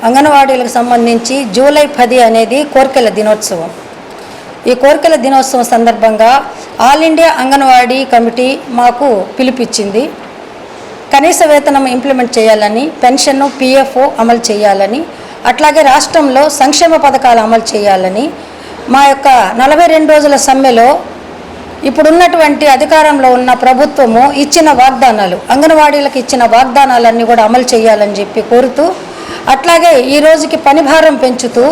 అంగన్వాడీలకు సంబంధించి జూలై 10 అనేది కోర్కెల దినోత్సవం. ఈ కోర్కెల దినోత్సవం సందర్భంగా ఆల్ ఇండియా అంగన్వాడీ కమిటీ మాకు పిలుపిచ్చింది. కనీస వేతనం ఇంప్లిమెంట్ చేయాలని, పెన్షన్ పిఎఫ్ అమలు చేయాలని, అట్లాగే రాష్ట్రంలో సంక్షేమ పథకాలు అమలు చేయాలని, మా యొక్క 42 రోజుల సమ్మెలో ఇప్పుడున్నటువంటి అధికారంలో ఉన్న ప్రభుత్వము ఇచ్చిన వాగ్దానాలు, అంగన్వాడీలకు ఇచ్చిన వాగ్దానాలన్నీ కూడా అమలు చేయాలని చెప్పి కోరుతూ, అట్లాగే ఈ రోజుకి పని భారం పెంచుతూ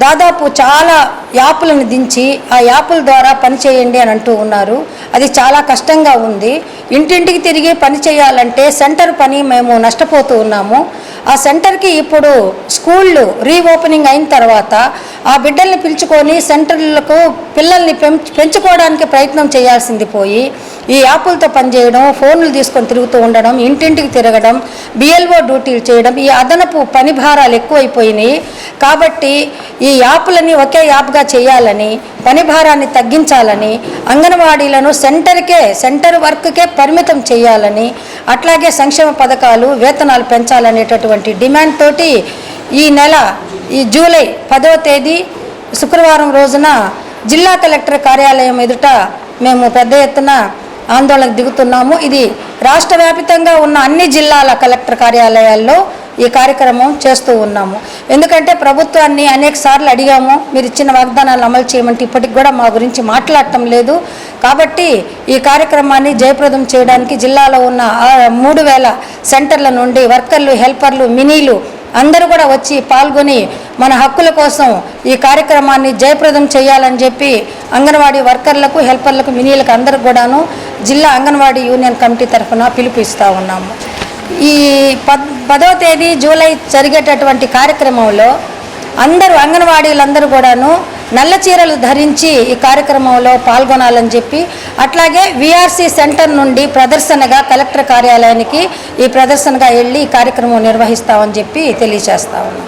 దాదాపు చాలా యాప్లను దించి ఆ యాప్ల ద్వారా పని చేయండి అని అంటూ ఉన్నారు. అది చాలా కష్టంగా ఉంది. ఇంటింటికి తిరిగి పని చేయాలంటే సెంటర్ పని మేము నష్టపోతూ ఉన్నాము. ఆ సెంటర్కి ఇప్పుడు స్కూళ్ళు రీఓపెనింగ్ అయిన తర్వాత ఆ బిడ్డల్ని పిలుచుకొని సెంటర్లకు పిల్లల్ని పెంచుకోవడానికి ప్రయత్నం చేయాల్సింది పోయి ఈ యాప్లతో పనిచేయడం, ఫోన్లు తీసుకొని తిరుగుతూ ఉండడం, ఇంటింటికి తిరగడం, బిఎల్ఓ డ్యూటీలు చేయడం, ఈ అదనపు పని భారాలు ఎక్కువైపోయినాయి. కాబట్టి ఈ యాప్లని ఒకే యాప్గా చేయాలని, పని భారాన్ని తగ్గించాలని, అంగన్వాడీలను సెంటర్ వర్క్కే పరిమితం చేయాలని, అట్లాగే సంక్షేమ పథకాలు, వేతనాలు పెంచాలనేటటువంటి డిమాండ్ తోటి ఈ జూలై 10వ తేదీ శుక్రవారం రోజున జిల్లా కలెక్టర్ కార్యాలయం ఎదుట మేము పెద్ద ఎత్తున ఆందోళనకు దిగుతున్నాము. ఇది రాష్ట్ర వ్యాప్తంగా ఉన్న అన్ని జిల్లాల కలెక్టర్ కార్యాలయాల్లో ఈ కార్యక్రమం చేస్తూ ఉన్నాము. ఎందుకంటే ప్రభుత్వాన్ని అనేక సార్లు అడిగాము, మీరు ఇచ్చిన వాగ్దానాలను అమలు చేయమంటే ఇప్పటికి కూడా మా గురించి మాట్లాడటం లేదు. కాబట్టి ఈ కార్యక్రమాన్ని జయప్రదం చేయడానికి జిల్లాలో ఉన్న 3000 సెంటర్ల నుండి వర్కర్లు, హెల్పర్లు, మినీలు అందరూ కూడా వచ్చి పాల్గొని మన హక్కుల కోసం ఈ కార్యక్రమాన్ని జయప్రదం చేయాలని చెప్పి అంగన్వాడీ వర్కర్లకు, హెల్పర్లకు, మినీలకు అందరికి కూడాను జిల్లా అంగన్వాడీ యూనియన్ కమిటీ తరఫున పిలుపునిస్తూ ఉన్నాము. ఈ 10వ తేదీ జూలై జరిగేటటువంటి కార్యక్రమంలో అంగన్వాడీలందరూ కూడాను నల్ల చీరలు ధరించి ఈ కార్యక్రమంలో పాల్గొనాలని చెప్పి, అట్లాగే విఆర్సి సెంటర్ నుండి ప్రదర్శనగా కలెక్టర్ కార్యాలయానికి ఈ ప్రదర్శనగా వెళ్ళి ఈ కార్యక్రమం నిర్వహిస్తామని చెప్పి తెలియజేస్తా ఉన్నాం.